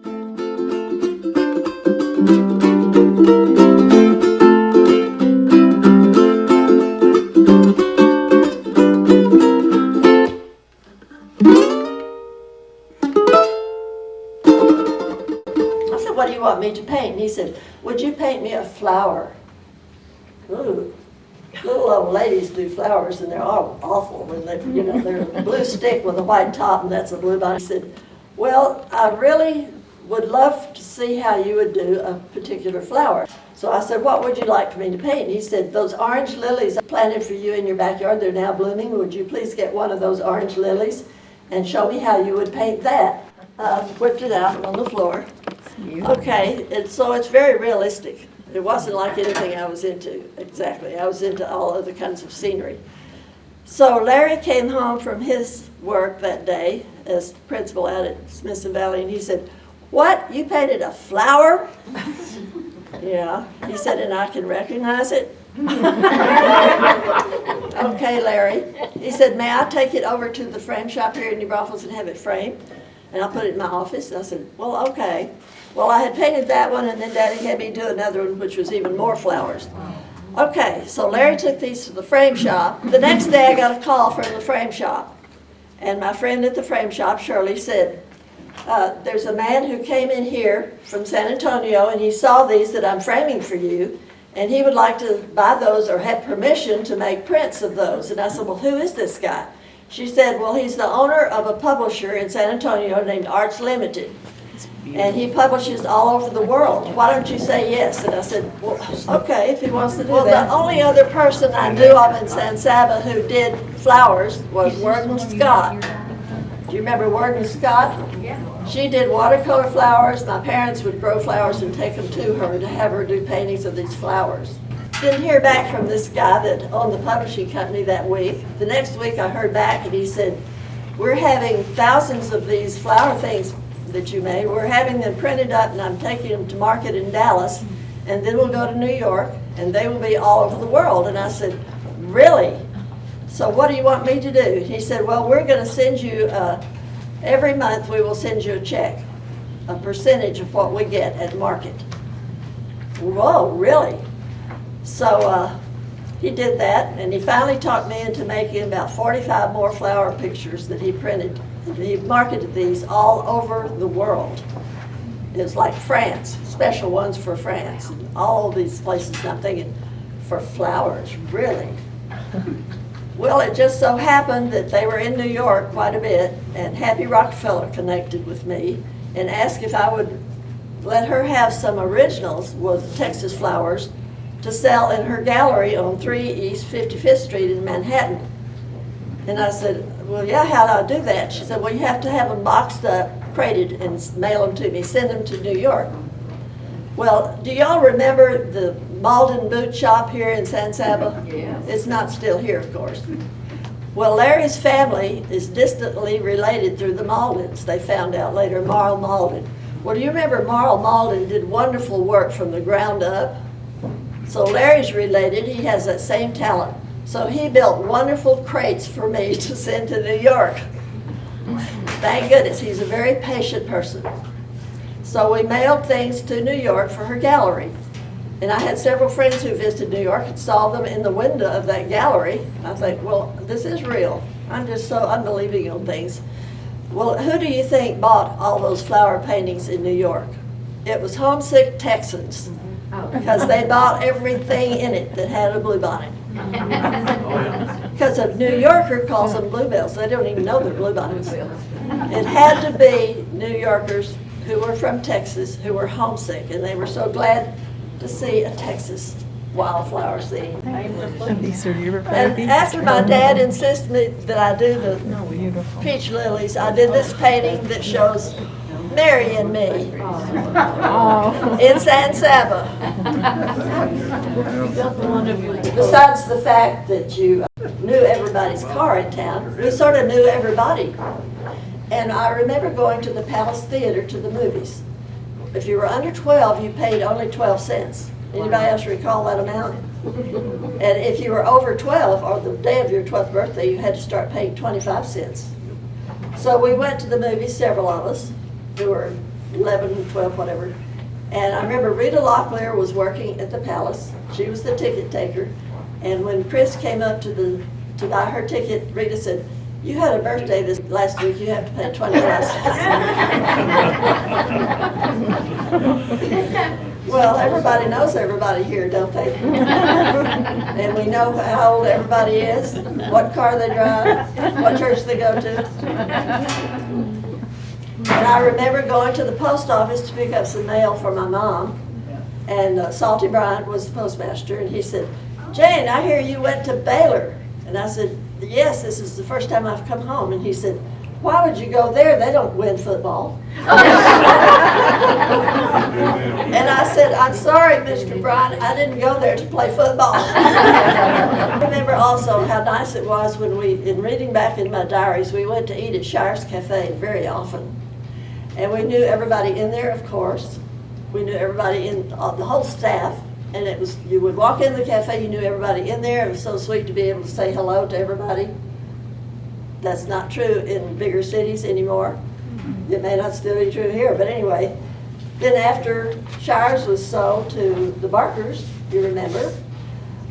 I said, what do you want me to paint? And he said, would you paint me a flower? Ooh. Little old ladies do flowers, and they're all awful when they, they're a blue stick with a white top, and that's a blue body. He said, well, I really would love to see how you would do a particular flower. So I said, what would you like for me to paint? He said, those orange lilies I planted for you in your backyard, they're now blooming. Would you please get one of those orange lilies and show me how you would paint that? Whipped it out on the floor. Okay, and so it's very realistic. It wasn't like anything I was into, exactly. I was into all other kinds of scenery. So Larry came home from his work that day as principal out at Smithson Valley, and he said, what, you painted a flower? Yeah, he said, and I can recognize it? Okay, Larry. He said, may I take it over to the frame shop here in New Braunfels and have it framed? And I'll put it in my office. And I said, well, okay. Well, I had painted that one, and then Daddy had me do another one, which was even more flowers. Okay, so Larry took these to the frame shop. The next day, I got a call from the frame shop. And my friend at the frame shop, Shirley, said, there's a man who came in here from San Antonio, and he saw these that I'm framing for you, and he would like to buy those or have permission to make prints of those. And I said, well, who is this guy? She said, well, he's the owner of a publisher in San Antonio named Arts Limited. And he publishes all over the world. Why don't you say yes? And I said, well, okay, if he wants to do that. Well, the only other person I knew of in San Saba who did flowers was Worden Scott. Do you remember Worden Scott? Yeah. She did watercolor flowers. My parents would grow flowers and take them to her to have her do paintings of these flowers. Didn't hear back from this guy that owned the publishing company that week. The next week I heard back, and he said, we're having thousands of these flower things that you made. We're having them printed up, and I'm taking them to market in Dallas, and then we'll go to New York, and they will be all over the world. And I said, really? So what do you want me to do? He said, well, we're going to send you, every month we will send you a check, a percentage of what we get at market. Whoa, really? So he did that, and he finally talked me into making about 45 more flower pictures that he printed. He marketed these all over the world. It was like France, special ones for France, and all of these places. And I'm thinking, for flowers, really? Well, it just so happened that they were in New York quite a bit, and Happy Rockefeller connected with me and asked if I would let her have some originals with Texas flowers to sell in her gallery on 3 East 55th Street in Manhattan. And I said, well, yeah, how do I do that? She said, well, you have to have them boxed up, crated, and mail them to me, send them to New York. Well, do y'all remember the Malden boot shop here in San Saba? Yes. It's not still here, of course. Well, Larry's family is distantly related through the Maldens. They found out later, Marl Malden. Well, do you remember Marl Malden did wonderful work from the ground up? So Larry's related. He has that same talent. So he built wonderful crates for me to send to New York. Thank goodness, he's a very patient person. So we mailed things to New York for her gallery. And I had several friends who visited New York and saw them in the window of that gallery. I think, well, this is real. I'm just so unbelieving on things. Well, who do you think bought all those flower paintings in New York? It was homesick Texans, because they bought everything in it that had a bluebonnet. Because a New Yorker calls them bluebells. They don't even know they're bluebonnets. It had to be New Yorkers who were from Texas who were homesick, and they were so glad to see a Texas wildflower scene. And after my dad insisted me that I do the peach lilies, I did this painting that shows Mary and me in San Saba. Besides the fact that you knew everybody's car in town, we sort of knew everybody. And I remember going to the Palace Theater to the movies. If you were under 12, you paid only 12 cents. Anybody else recall that amount? And if you were over 12, or the day of your 12th birthday, you had to start paying 25 cents. So we went to the movies, several of us, who were 11, 12, whatever. And I remember Rita Locklear was working at the Palace. She was the ticket taker. And when Chris came up to buy her ticket, Rita said, "You had a birthday this last week, you have to pay 25 cents." Well, everybody knows everybody here, don't they? And we know how old everybody is, what car they drive, what church they go to. And I remember going to the post office to pick up some mail for my mom, and Salty Bryant was the postmaster, and he said, "Jane, I hear you went to Baylor." And I said, "Yes, this is the first time I've come home." And he said, "Why would you go there? They don't win football." And I said, "I'm sorry, Mr. Bryant, I didn't go there to play football." I remember also how nice it was when in reading back in my diaries, we went to eat at Shire's Cafe very often. And we knew everybody in there, of course. We knew everybody in the whole staff. And it was, you would walk in the cafe, you knew everybody in there. It was so sweet to be able to say hello to everybody. That's not true in bigger cities anymore. It may not still be true here, but anyway. Then after Shires was sold to the Barkers, you remember,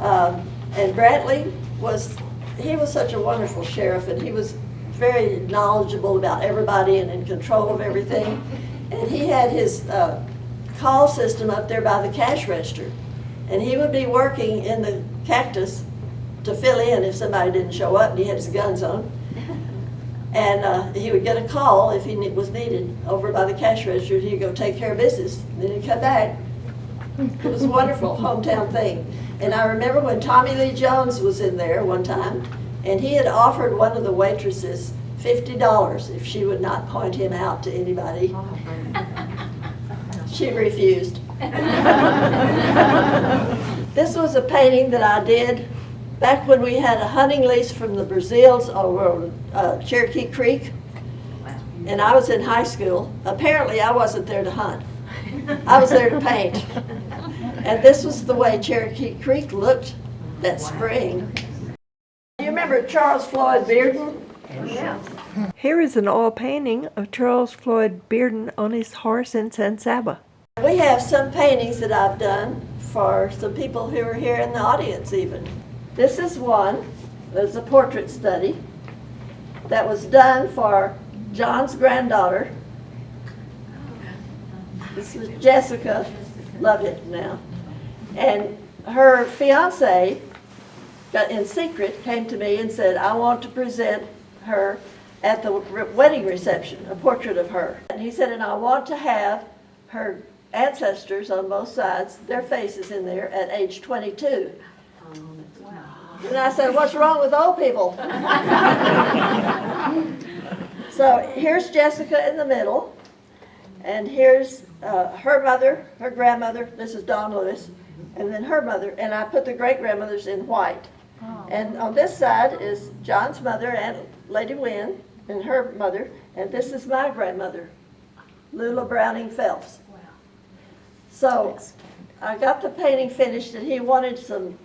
and Brantley he was such a wonderful sheriff, and he was very knowledgeable about everybody and in control of everything. And he had his call system up there by the cash register. And he would be working in the cactus to fill in if somebody didn't show up, and he had his guns on. And he would get a call if he was needed over by the cash register. He'd go take care of business, and then he'd come back. It was a wonderful hometown thing. And I remember when Tommy Lee Jones was in there one time, and he had offered one of the waitresses $50 if she would not point him out to anybody. She refused. This was a painting that I did back when we had a hunting lease from the Brazils over Cherokee Creek, and I was in high school. Apparently I wasn't there to hunt. I was there to paint. And this was the way Cherokee Creek looked that spring. Do you remember Charles Floyd Bearden? Yeah. Here is an oil painting of Charles Floyd Bearden on his horse in Saba. We have some paintings that I've done for some people who are here in the audience even. This is one. There's a portrait study that was done for John's granddaughter. This was Jessica, love it now. And her fiance, in secret, came to me and said, "I want to present her at the wedding reception, a portrait of her." And he said, "And I want to have her ancestors on both sides, their faces in there at age 22. And I said, "What's wrong with old people?" So here's Jessica in the middle, and here's her mother, her grandmother, this is Dawn Lewis, and then her mother, and I put the great-grandmothers in white. And on this side is John's mother, Aunt Lady Wynn, and her mother, and this is my grandmother, Lula Browning Phelps. So I got the painting finished, and he wanted some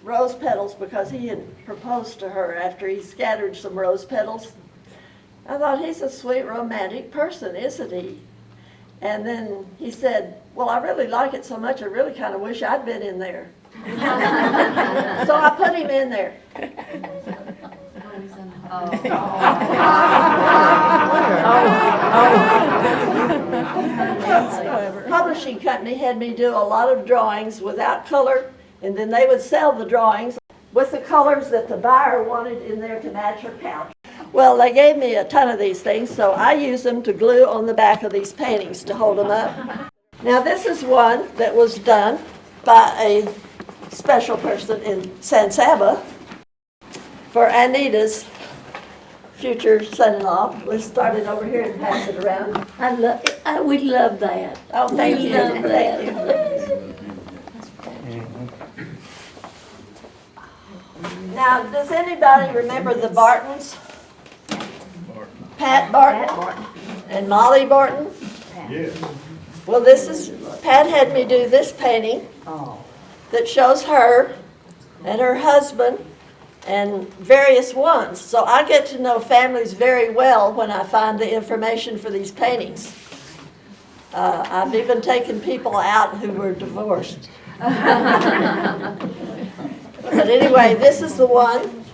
rose petals because he had proposed to her after he scattered some rose petals. I thought, he's a sweet, romantic person, isn't he? And then he said, "Well, I really like it so much, I really kind of wish I'd been in there." So I put him in there. Publishing company had me do a lot of drawings without color, and then they would sell the drawings with the colors that the buyer wanted in there to match her couch. Well, they gave me a ton of these things, so I use them to glue on the back of these paintings to hold them up. Now this is one that was done by a special person in Saba for Anita's future son-in-law. Let's start it over here and pass it around. We love that. Oh, thank you. Love that. Thank you. Now, does anybody remember the Bartons? Pat Barton and Molly Barton? Yes. Well, Pat had me do this painting that shows her and her husband and various ones. So I get to know families very well when I find the information for these paintings. I've even taken people out who were divorced. But anyway, this is the one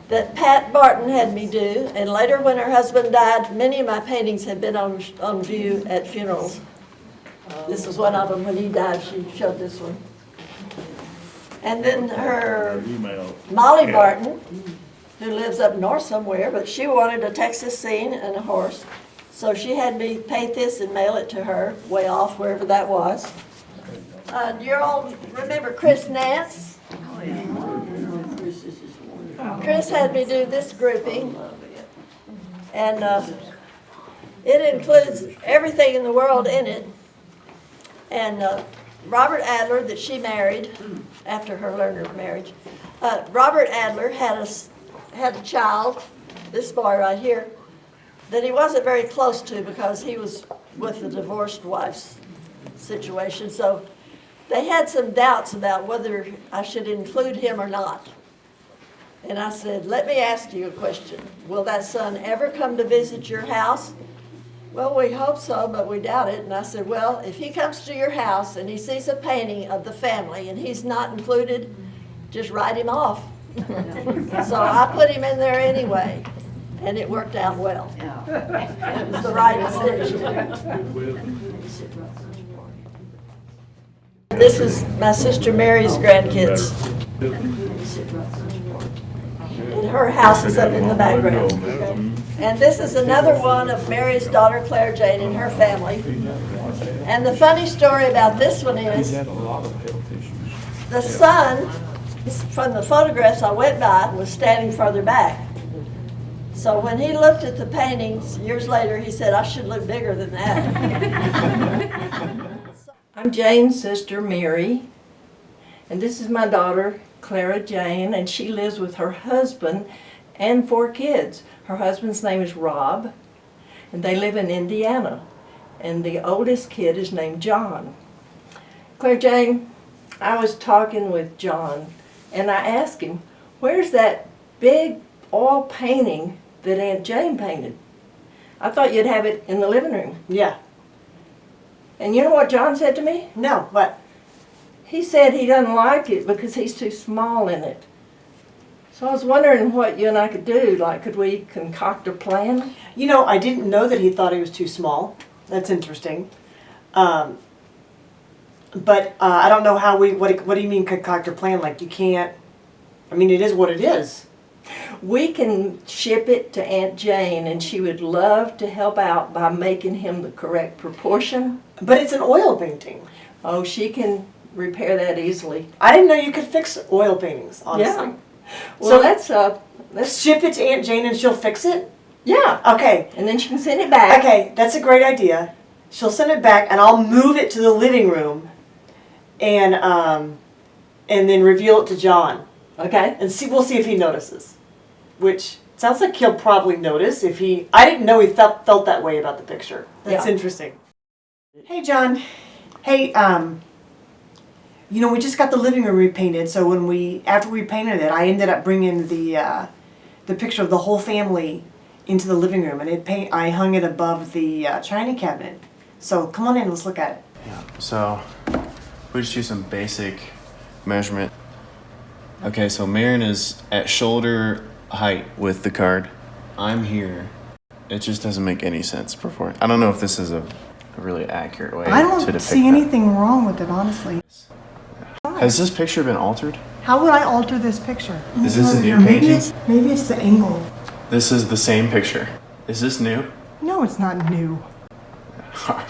that Pat Barton had me do, and later when her husband died, many of my paintings have been on view at funerals. This is one of them. When he died, she showed this one. And then her Molly Barton, who lives up north somewhere, but she wanted a Texas scene and a horse. So she had me paint this and mail it to her, way off, wherever that was. You all remember Chris Nance? Chris had me do this grouping. And it includes everything in the world in it. And Robert Adler, that she married after her Lerner marriage, Robert Adler had a child, this boy right here, that he wasn't very close to because he was with the divorced wife's situation. So they had some doubts about whether I should include him or not. And I said, let me ask you a question. Will that son ever come to visit your house? Well, we hope so, but we doubt it. And I said, well, if he comes to your house and he sees a painting of the family and he's not included, just write him off. So I put him in there anyway, and it worked out well. It was the right decision. This is my sister Mary's grandkids. And her house is up in the background. And this is another one of Mary's daughter Claire Jane and her family. And the funny story about this one is the son, from the photographs I went by, was standing further back. So when he looked at the paintings years later, he said, I should look bigger than that. I'm Jane's sister, Mary, and this is my daughter, Clara Jane, and she lives with her husband and 4 kids. Her husband's name is Rob, and they live in Indiana, and the oldest kid is named John. Claire Jane, I was talking with John, and I asked him, where's that big oil painting that Aunt Jane painted? I thought you'd have it in the living room. Yeah. And you know what John said to me? No, what? He said he doesn't like it because he's too small in it. So I was wondering what you and I could do. Like, could we concoct a plan? You know, I didn't know that he thought he was too small. That's interesting. But I don't know how what do you mean concoct a plan? Like, you can't, I mean, it is what it is. We can ship it to Aunt Jane, and she would love to help out by making him the correct proportion. But it's an oil painting. Oh, she can repair that easily. I didn't know you could fix oil paintings, honestly. Yeah. Well, let's ship it to Aunt Jane and she'll fix it? Yeah. Okay. And then she can send it back. Okay, that's a great idea. She'll send it back and I'll move it to the living room and then reveal it to John. Okay. And we'll see if he notices. Which sounds like he'll probably notice if he, I didn't know he felt that way about the picture. That's interesting. Hey John. Hey, you know, we just got the living room repainted, so after we painted it, I ended up bringing the picture of the whole family into the living room, and I hung it above the china cabinet. So come on in, let's look at it. Yeah. So we just do some basic measurement. Okay, so Marion is at shoulder height with the card. I'm here. It just doesn't make any sense before. I don't know if this is a really accurate way to depict see that. anything wrong with it, honestly. Has this picture been altered? How would I alter this picture? Is this a new painting? Maybe it's the angle. This is the same picture. Is this new? No, it's not new.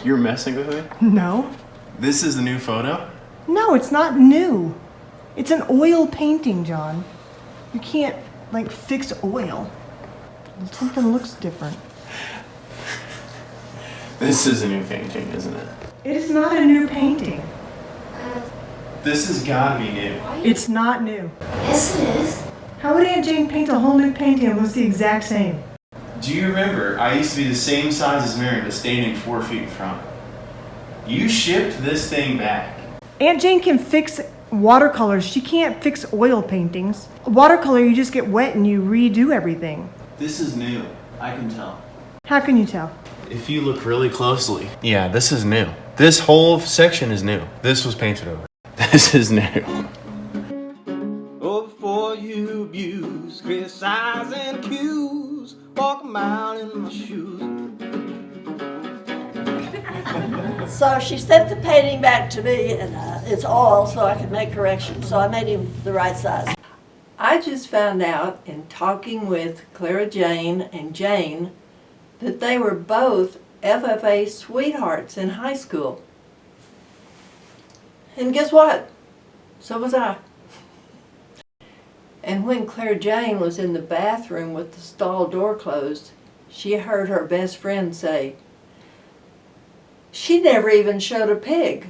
You're messing with me? No. This is the new photo? No, it's not new. It's an oil painting, John. You can't, like, fix oil. Something looks different. This is a new painting, isn't it? It is not a new painting. This has gotta be new. It's not new. Yes, it is. How would Aunt Jane paint a whole new painting that looks the exact same? Do you remember, I used to be the same size as Marion, but standing 4 feet from her. You shipped this thing back. Aunt Jane can fix watercolors. She can't fix oil paintings. Watercolor, you just get wet and you redo everything. This is new. I can tell. How can you tell? If you look really closely, yeah, this is new. This whole section is new. This was painted over. This is new. Oh, before you abuse, criticize and accuse, walk a mile in my shoes. So she sent the painting back to me, and it's oil, so I could make corrections. So I made him the right size. I just found out in talking with Clara Jane and Jane that they were both FFA sweethearts in high school. And guess what? So was I. And when Clara Jane was in the bathroom with the stall door closed, she heard her best friend say, "She never even showed a pig."